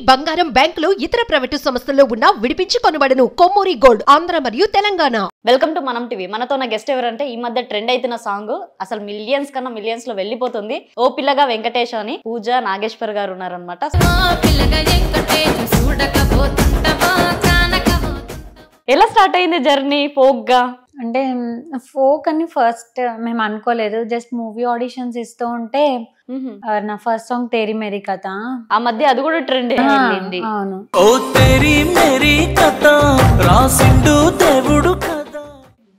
బంగారం, బ్యాంకులు, ఇతర ప్రైవేటు సంస్థల్లో ఉన్న విడిపించి కొనబడును. కొమ్మూరి గోల్డ్, ఆంధ్ర మరియు తెలంగాణ. వెల్కమ్ టు మనం టీవీ. మనతో నా గెస్ట్ ఎవరంటే ఈ మధ్య ట్రెండ్ అవుతున్న సాంగ్ అసలు మిలియన్స్ కన్నా మిలియన్స్ లో వెళ్ళిపోతుంది. ఓ పిల్లగా వెంకటేష్ అని పూజ నాగేశ్వర్ గారు ఉన్నారనమాట. ఎలా స్టార్ట్ అయింది జర్నీ ఫోక్ గా? అంటే ఫోక్ అని ఫస్ట్ మేము అనుకోలేదు, జస్ట్ మూవీ ఆడిషన్స్ ఇస్తూ ఉంటే నా ఫస్ట్ సాంగ్ తేరీ మేరీ కథ, ఆ మధ్య అది కూడా ట్రెండ్ అయింది. అవును.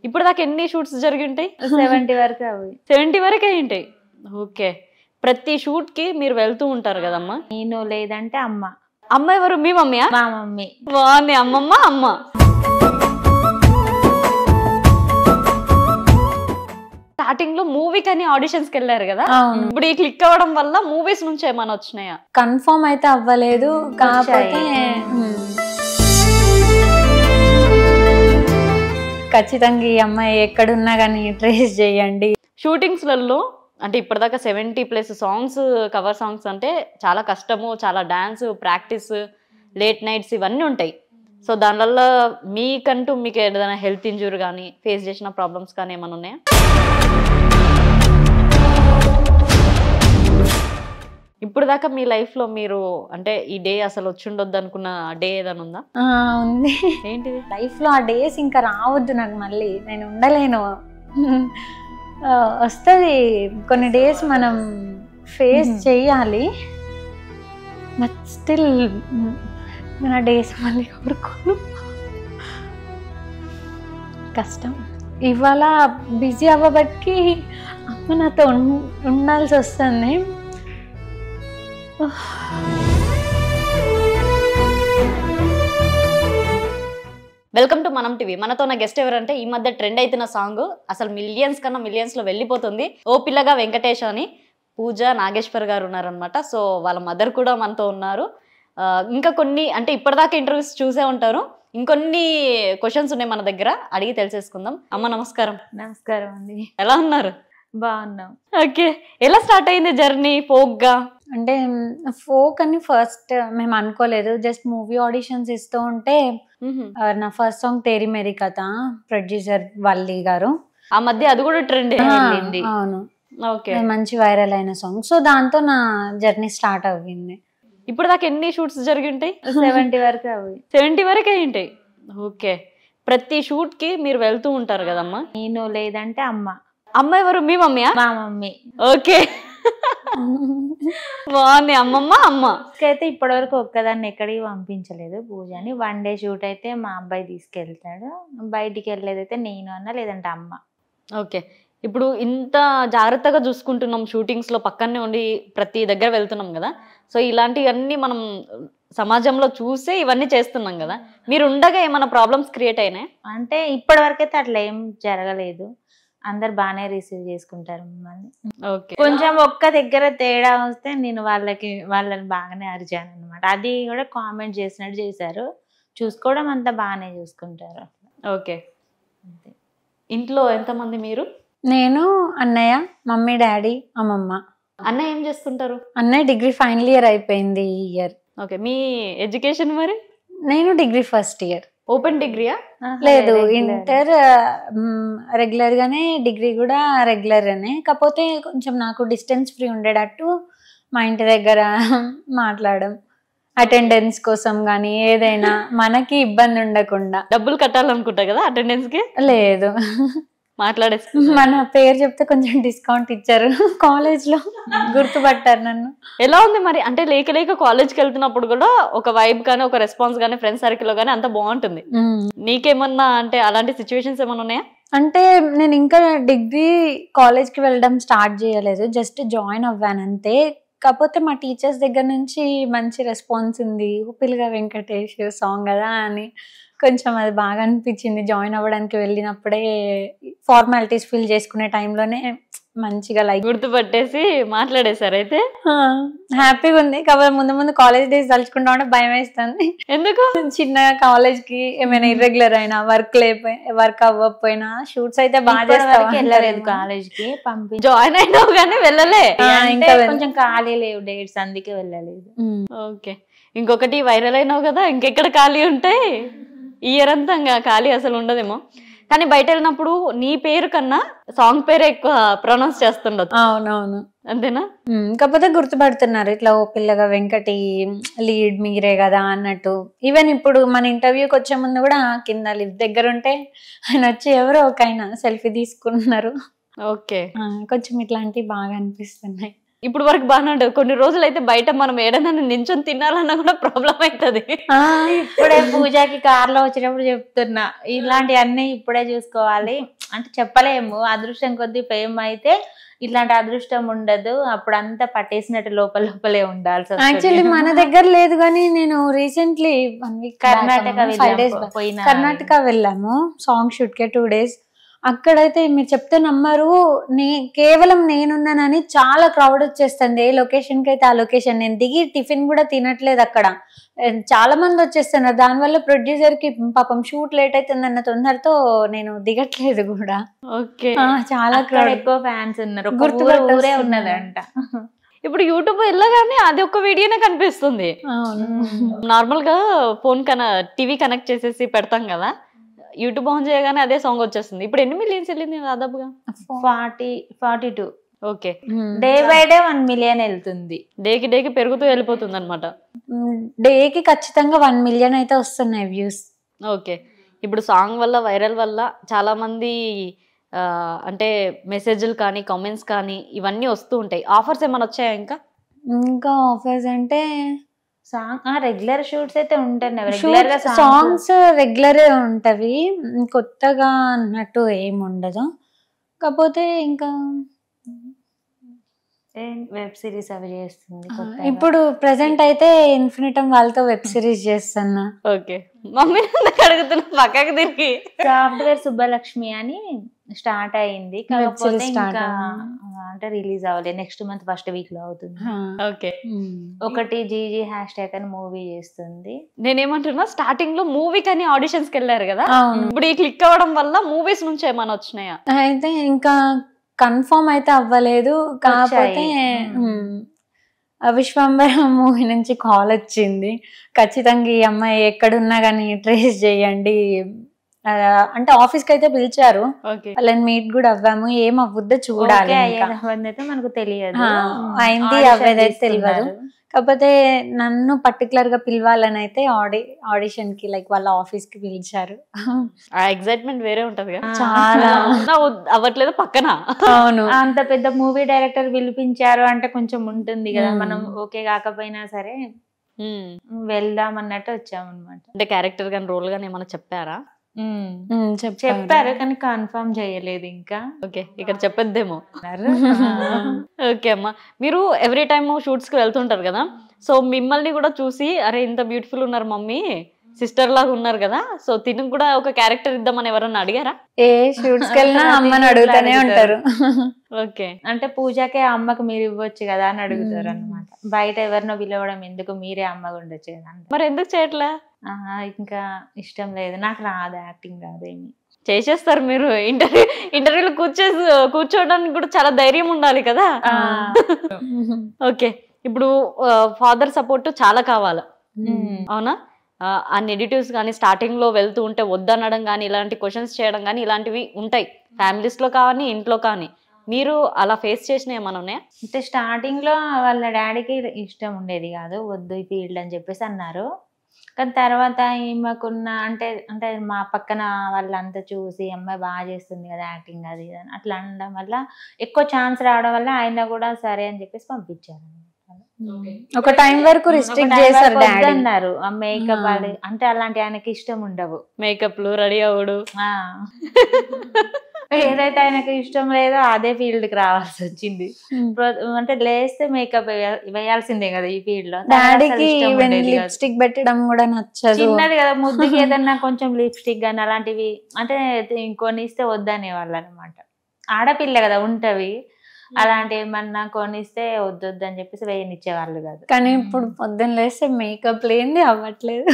ఇప్పుడు దాకా ఎన్ని షూట్స్ జరిగి ఉంటాయి? 70 వరకు. అవి 70 వరకు అయి ఉంటాయి. ఓకే. ప్రతి షూట్ కి మీరు వెళ్తూ ఉంటారు కదమ్మా? నేను లేదంటే అమ్మ. అమ్మ ఎవరు? మీ మమ్మీయా? మా మమ్మీ. బాగుంది. అమ్మమ్మ అమ్మ. స్టార్టింగ్ లో మూవీ కానీ ఆడిషన్స్ కి వెళ్ళారు కదా, ఇప్పుడు ఈ క్లిక్ అవ్వడం వల్ల మూవీస్ నుంచి ఏమైనా వచ్చినాయా? కన్ఫర్మ్ అయితే అవ్వలేదు, కాకపోతే ఖచ్చితంగా ఈ అమ్మాయి ఎక్కడున్నా కానీ ట్రేస్ చేయండి. షూటింగ్స్ లలో అంటే ఇప్పటిదాకా 70+ సాంగ్స్, కవర్ సాంగ్స్ అంటే చాలా కష్టము, చాలా డాన్స్ ప్రాక్టీస్, లేట్ నైట్స్ ఇవన్నీ ఉంటాయి. సో దానివల్ల మీకంటూ మీకు ఏదైనా హెల్త్ ఇంజూరీ కానీ ఫేస్ చేసిన ప్రాబ్లమ్స్ కానీ ఏమైనా ఉన్నాయా? ఇప్పుడు దాకా మీ లైఫ్ లో మీరు అంటే ఈ డే అసలు వచ్చిండొద్దు అనుకున్న డే ఏదైనా ఉందా? ఉంది. ఏంటిది? లైఫ్ లో ఆ డేస్ ఇంకా రావద్దు నాకు, మళ్ళీ నేను ఉండలేను. వస్తుంది కొన్ని డేస్ మనం ఫేస్ చేయాలి, బట్ స్టిల్ నా డేస్ మళ్ళీ కోరుకోను. కష్టం. ఇవాళ బిజీ అవ్వబట్టి అమ్మ నాతో ఉండాల్సి వస్తుంది. వెల్కమ్ టు మనం టీవీ. మనతో నా గెస్ట్ ఎవరంటే ఈ మధ్య ట్రెండ్ అవుతున్న సాంగ్ అసలు మిలియన్స్ కన్నా మిలియన్స్ లో వెళ్ళిపోతుంది. ఓ పిల్లగా వెంకటేష్ అని పూజ నాగేశ్వర్ గారు ఉన్నారనమాట. సో వాళ్ళ మదర్ కూడా మనతో ఉన్నారు. ఇంకా కొన్ని అంటే ఇప్పటిదాకా ఇంటర్వ్యూస్ చూసే ఉంటారు, ఇంకొన్ని క్వశ్చన్స్ ఉన్నాయి మన దగ్గర, అడిగి తెలిసేసుకుందాం. అమ్మ నమస్కారం. నమస్కారం అండి. ఎలా ఉన్నారు? బాగున్నాం. ఓకే. ఎలా స్టార్ట్ అయింది జర్నీ ఫోక్ గా? అంటే ఫోక్ అని ఫస్ట్ మేము అనుకోలేదు, జస్ట్ మూవీ ఆడిషన్స్ ఇస్తూ ఉంటే నా ఫస్ట్ సాంగ్ తేరీ మేరీ కథ, ప్రొడ్యూసర్ వల్లి గారు. ఆ మధ్య అది కూడా ట్రెండ్ అయింది. అవును. ఓకే. మంచి వైరల్ అయిన సాంగ్. సో దాంతో నా జర్నీ స్టార్ట్ అవ్వింది. ఇప్పుడు దాకా ఎన్ని షూట్స్ జరిగి ఉంటాయి? 70 వరకు. అవి 70 వరకు అయి ఉంటాయి. ఓకే. ప్రతి షూట్ కి మీరు వెళ్తూ ఉంటారు కదమ్మా? నేను లేదంటే అమ్మ. అమ్మ ఎవరు? మీ మమ్మీయా? మా మమ్మీ. ఓకే. బాగుంది. అమ్మమ్మ అమ్మ. అయితే ఇప్పటి వరకు ఒక్కదాన్ని ఎక్కడికి పంపించలేదు పూజని. 1 డే షూట్ అయితే మా అబ్బాయి తీసుకెళ్తాడు, బయటికి వెళ్ళేదైతే నేను అన్న లేదంటే అమ్మ. ఓకే. ఇప్పుడు ఇంత జాగ్రత్తగా చూసుకుంటున్నాం, షూటింగ్స్ లో పక్కనే ఉండి ప్రతి దగ్గర వెళ్తున్నాం కదా, సో ఇలాంటివన్నీ మనం సమాజంలో చూసే ఇవన్నీ చేస్తున్నాం కదా, మీరు ఉండగా ఏమైనా ప్రాబ్లమ్స్ క్రియేట్ అయినాయి? అంటే ఇప్పటి వరకు అయితే అట్లా ఏం జరగలేదు, అందరు బాగానే రిసీవ్ చేసుకుంటారు మమ్మల్ని. ఓకే. కొంచెం ఒక్క దగ్గర తేడా వస్తే నేను వాళ్ళని బాగానే అరిచాను అనమాట. అది కూడా కామెంట్ చేసినట్టు చేశారు, చూసుకోవడం అంతా బాగానే చూసుకుంటారు. ఓకే. ఇంట్లో ఎంతమంది మీరు? నేను, అన్నయ్య, మమ్మీ, డాడీ, అమ్మమ్మ. అన్నయ్య ఏం చేస్తుంటారు? అన్నయ్య డిగ్రీ ఫైనల్ ఇయర్ అయిపోయింది ఈ ఇయర్. ఓకే. మీ ఎడ్యుకేషన్ మరి? నేను డిగ్రీ ఫస్ట్ ఇయర్. ఓపెన్ డిగ్రీయా? లేదు, ఇంటర్ రెగ్యులర్ గానే, డిగ్రీ కూడా రెగ్యులర్ అనే. కాకపోతే కొంచెం నాకు డిస్టెన్స్ ఫ్రీ ఉండేటట్టు మా ఇంటి దగ్గర మాట్లాడడం, అటెండెన్స్ కోసం కానీ ఏదైనా మనకి ఇబ్బంది ఉండకుండా. డబ్బులు కట్టాలనుకుంటా కదా అటెండెన్స్ కి? లేదు, మాట్లాడేసి మన పేరు చెప్తే కొంచెం డిస్కౌంట్ ఇచ్చారు, కాలేజ్ లో గుర్తుపట్టారు నన్ను. ఎలా ఉంది మరి? అంటే లేక కాలేజ్కి వెళ్తున్నప్పుడు కూడా ఒక వైబ్ కానీ ఒక రెస్పాన్స్ కానీ ఫ్రెండ్స్ సర్కిల్ లో కానీ అంత బాగుంటుంది. నీకేమన్నా అంటే అలాంటి సిచ్యువేషన్స్ ఏమన్నా ఉన్నాయా? అంటే నేను ఇంకా డిగ్రీ కాలేజ్కి వెళ్ళడం స్టార్ట్ చేయలేదు, జస్ట్ జాయిన్ అవ్వాను అంతే. కాకపోతే మా టీచర్స్ దగ్గర నుంచి మంచి రెస్పాన్స్ ఉంది. పిల్లగా వెంకటేష్ సాంగ్ కదా అని కొంచెం అది బాగా అనిపించింది. జాయిన్ అవ్వడానికి వెళ్ళినప్పుడే ఫార్మాలిటీస్ ఫిల్ చేసుకునే టైంలోనే మంచిగా లైక్ గుర్తుపట్టేసి మాట్లాడేశారు. అయితే హ్యాపీగా ఉంది. కాకపోతే ముందు కాలేజ్ డేస్ తలుచుకుంటా ఉంటే భయం వేస్తుంది. ఎందుకు? చిన్న కాలేజ్ కి ఏమైనా ఇర్రెగ్యులర్ అయినా, వర్క్ అవ్వకపోయినా, షూట్స్ అయితే బాగా వెళ్ళలేదు కాలేజ్ కి. పంపి జాయిన్ అయినావు కానీ వెళ్ళలే, ఇంకా కొంచెం ఖాళీ లేవు డేట్స్, అందుకే వెళ్ళలేదు. ఓకే. ఇంకొకటి వైరల్ అయినావు కదా, ఇంకెక్కడ ఖాళీ ఉంటాయి, ఇయర్ అంతా ఇంకా ఖాళీ అసలు ఉండదేమో. కానీ బయట వెళ్ళినప్పుడు నీ పేరు కన్నా సాంగ్ పేరే ఎక్కువ ప్రొనౌన్స్ చేస్తుండదు. అవునవును, అంతేనా? కాకపోతే గుర్తుపడుతున్నారు ఇట్లా ఓ పిల్లగా వెంకటి లీడ్ మీరే కదా అన్నట్టు. ఈవెన్ ఇప్పుడు మన ఇంటర్వ్యూకి వచ్చే ముందు కూడా కింద లిఫ్ట్ దగ్గర ఉంటే ఆయన వచ్చి ఎవరో ఒక ఆయన సెల్ఫీ తీసుకున్నారు. ఓకే, కొంచెం ఇట్లాంటివి బాగా అనిపిస్తున్నాయి. ఇప్పుడు వరకు బాగానే ఉంటుంది. కొన్ని రోజులు అయితే బయట మనం ఏడైనా నించొని తినాలన్నా కూడా ప్రాబ్లం అవుతుంది. ఇప్పుడే పూజకి కార్లో వచ్చినప్పుడు చెప్తున్నా, ఇలాంటివన్నీ ఇప్పుడే చూసుకోవాలి అంటే చెప్పలేము. అదృష్టం కొద్ది ఫేమ్ అయితే ఇట్లాంటి అదృష్టం ఉండదు, అప్పుడు అంతా పట్టేసినట్టు లోపల లోపలే ఉండాల్సి వస్తుంది. యాక్చువల్లీ మన దగ్గర లేదు, కానీ నేను రీసెంట్లీ కర్ణాటక వెళ్ళాము సాంగ్ షూట్ కే 2 days. అక్కడైతే మీరు చెప్తే నమ్మరు, కేవలం నేనున్నానని చాలా క్రౌడ్ వచ్చేస్తుంది. ఏ లొకేషన్ కి అయితే ఆ లొకేషన్. నేను దిగి టిఫిన్ కూడా తినట్లేదు, అక్కడ చాలా మంది వచ్చేస్తున్నారు. దానివల్ల ప్రొడ్యూసర్ కి పాపం షూట్ లేట్ అవుతుందన్న తొందరతో నేను దిగట్లేదు కూడా. ఓకే, చాలా క్రౌడ్, ఎక్కువ ఫ్యాన్స్ ఉన్నారు, ఊరే ఉన్నదంట. ఇప్పుడు యూట్యూబ్ వెళ్ళగానే అది ఒక వీడియోనే కనిపిస్తుంది. నార్మల్ గా ఫోన్ టీవీ కనెక్ట్ చేసేసి పెడతాం కదా, యూట్యూబ్ ఆన్ చేయగానే అదే సాంగ్ వచ్చేస్తుంది. ఇప్పుడు ఎన్ని మిలియన్స్ వెళ్ళింది దాదాపుగా? 42. Okay, day by day 1 million వెళ్తుంది. డేకి పెరుగుతూ వెళ్ళిపోతుంది అనమాట. డేకి ఖచ్చితంగా 1 million అయితే వస్తున్నాయి వ్యూస్. ఓకే, ఇప్పుడు సాంగ్ వల్ల, వైరల్ వల్ల చాలా మంది అంటే మెసేజ్లు కానీ కామెంట్స్ కానీ ఇవన్నీ వస్తూ ఉంటాయి. ఆఫర్స్ ఏమైనా వచ్చాయా? ఇంకా ఆఫర్స్ అంటే రెగ్యులర్ షూట్స్ అయితే ఉంటాయి, సాంగ్స్ రెగ్యులర్ ఉంటవి, కొత్తగా అన్నట్టు ఏమి ఉండదు. కాకపోతే ఇంకా వెబ్ సిరీస్ అవి చేస్తుంది. ఇప్పుడు ప్రెసెంట్ అయితే ఇన్ఫినిటమ్ వాళ్ళతో వెబ్ సిరీస్ చేస్తున్నా. ఓకే, మమ్మీ అడుగుతున్నా పక్కకి తిరిగి. సాఫ్ట్వేర్ సుబ్బలక్ష్మి అని స్టార్ట్ అయింది, కాకపోతే ఇంకా అంటే రిలీజ్ అవ్వలేదు. నెక్స్ట్ మంత్ ఫస్ట్ వీక్ లో అవుతుంది. ఓకే, ఒకటి జీజీ హ్యాష్ట్యాగ్ అని మూవీ చేస్తుంది. నేనేమంటున్నా, స్టార్టింగ్ లో మూవీ కానీ ఆడిషన్స్ కి వెళ్ళారు కదా, ఇప్పుడు ఈ క్లిక్ అవ్వడం వల్ల మూవీస్ నుంచి ఏమైనా వచ్చినాయా? అయితే ఇంకా కన్ఫర్మ్ అయితే అవ్వలేదు. కాకపోతే విశ్వంబర మూవీ నుంచి కాల్ వచ్చింది, ఖచ్చితంగా ఈ అమ్మాయి ఎక్కడున్నా కానీ ట్రేస్ చేయండి అంటే ఆఫీస్ కి అయితే పిలిచారు. వాళ్ళని మీట్ కూడా అవ్వాము, ఏం అవ్వద్దో చూడాలి. మనకు తెలియదు, అయింది అవ్వేదైతే తెలియదు. కాకపోతే నన్ను పర్టికులర్ గా పిలవాలని అయితే ఆడిషన్ కి లైక్ వాళ్ళ ఆఫీస్ కి పిలిచారు. ఆ ఎక్సైట్మెంట్ వేరే ఉంటది కదా, చాలా. అవ్వట్లేదు పక్కన. అవును, అంత పెద్ద మూవీ డైరెక్టర్ పిలిపించారు అంటే కొంచెం ఉంటుంది కదా, మనం ఓకే కాకపోయినా సరే వెళ్దాం అన్నట్టు వచ్చామన్నమాట. అంటే క్యారెక్టర్ గాని రోల్ గాని ఏమైనా చెప్పారా? చెప్పారు కానీ కన్ఫర్మ్ చేయలేదు ఇంకా. ఓకే, ఇక్కడ చెప్పొద్దేమో. ఓకే అమ్మా, మీరు ఎవ్రీ టైమ్ షూట్స్ కి వెళ్తుంటారు కదా, సో మిమ్మల్ని కూడా చూసి అరే ఇంత బ్యూటిఫుల్ ఉన్నారు మమ్మీ, సిస్టర్ లాగా ఉన్నారు కదా, సో తిను కూడా ఒక క్యారెక్టర్ ఇద్దామని ఎవరన్నా అడిగారా? ఏ షూట్స్ కి వెళ్ళినా అమ్మని అడుగుతూనే ఉంటారు. ఓకే, అంటే పూజకే అమ్మకు మీరు ఇవ్వచ్చు కదా అని అడుగుతారు అన్నమాట. బయట ఎవరినో పిలవడం ఎందుకు, మీరే అమ్మగా ఉండొచ్చు కదా. మరి ఎందుకు చేయట్లే? ఇంకా ఇష్టం లేదు, నాకు రాదు, యాక్టింగ్ రాదేమి. చేసేస్తారు మీరు. ఇంటర్వ్యూలో కూర్చోవడానికి కూడా చాలా ధైర్యం ఉండాలి కదా. ఓకే, ఇప్పుడు ఫాదర్ సపోర్ట్ చాలా కావాలి, అవునా? ఆ నెగిటివ్స్ కానీ స్టార్టింగ్ లో వెళ్తూ ఉంటే వద్దనడం కానీ, ఇలాంటి క్వశ్చన్స్ చేయడం కానీ ఇలాంటివి ఉంటాయి ఫ్యామిలీస్ లో కానీ ఇంట్లో కానీ. మీరు అలా ఫేస్ చేసిన ఏమన్నా ఉన్నాయా? అంటే స్టార్టింగ్ లో వాళ్ళ డాడీకి ఇష్టం ఉండేది కాదు, వద్దు ఈ ఫీల్డ్ అని చెప్పేసి అన్నారు. కానీ తర్వాత ఈమెకున్న అంటే మా పక్కన వాళ్ళంతా చూసి అమ్మాయి బాగా చేస్తుంది కదా యాక్టింగ్ అది అని అట్లా అనడం వల్ల, ఎక్కువ ఛాన్స్ రావడం వల్ల ఆయన కూడా సరే అని చెప్పేసి పంపించారు. ఒక టైం వరకు రిస్ట్రిక్ట్ చేశారు అన్నారు. మేకప్ అంటే అలాంటి ఆయనకి ఇష్టం ఉండవు, మేకప్ లు రెడీ అవ్వడు. ఏదైతే ఆయనకు ఇష్టం లేదో అదే ఫీల్డ్ కి రావాల్సి వచ్చింది. అంటే లేస్తే మేకప్ వేయాల్సిందే కదా ఈ ఫీల్డ్ లో. డాడీకి లిప్స్టిక్ పెట్టడం కూడా నచ్చదు, చిన్నది కదా, ముద్దుకి ఏదన్నా కొంచెం లిప్స్టిక్ గానీ అలాంటివి అంటే కొనిస్తే వద్దనే వాళ్ళు అనమాట. ఆడపిల్ల కదా ఉంటవి, అలాంటి ఏమన్నా కొనిస్తే వద్దొద్దు అని చెప్పేసి వేయనిచ్చేవాళ్ళు కాదు. కానీ ఇప్పుడు పొద్దున్న లేస్తే మేకప్ లేనిది అవ్వట్లేదు.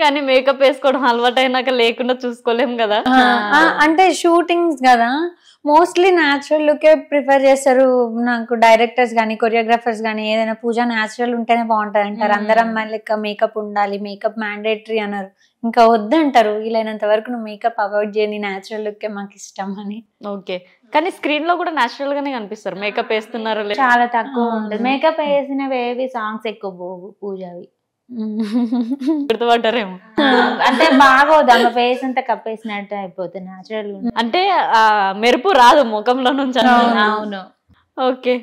కానీ మేకప్ వేసుకోవడం అలవాటు అయినాక లేకుండా చూసుకోలేం కదా. అంటే షూటింగ్స్ కదా, మోస్ట్లీ న్యాచురల్ లుకే ప్రిఫర్ చేస్తారు. నాకు డైరెక్టర్స్ కానీ కొరియోగ్రాఫర్స్ కానీ ఏదైనా పూజ న్యాచురల్ ఉంటేనే బాగుంటది అంటారు. అందరు అమ్మాయిలు లెక్క మేకప్ ఉండాలి, మేకప్ మ్యాండేటరీ అన్నారు. ఇంకా వద్దంటారు, వీలైనంత వరకు నువ్వు మేకప్ అవాయిడ్ చేయని, న్యాచురల్ లుక్కే మాకు ఇష్టం అని. ఓకే, కానీ స్క్రీన్ లో కూడా న్యాచురల్ గానే కనిపిస్తారు. మేకప్ వేస్తున్నారు చాలా తక్కువ ఉంటుంది. మేకప్ వేసినవి సాంగ్స్ ఎక్కువ పోవు పూజవి. గుర్తుపడ్డారేమో. అంటే బాగోదు, ఆమె ఫేస్ అంతా కప్పేసినట్టు అయిపోతుంది. న్యాచురల్ అంటే మెరుపు రాదు ముఖంలో నుంచి. అవును. ఓకే.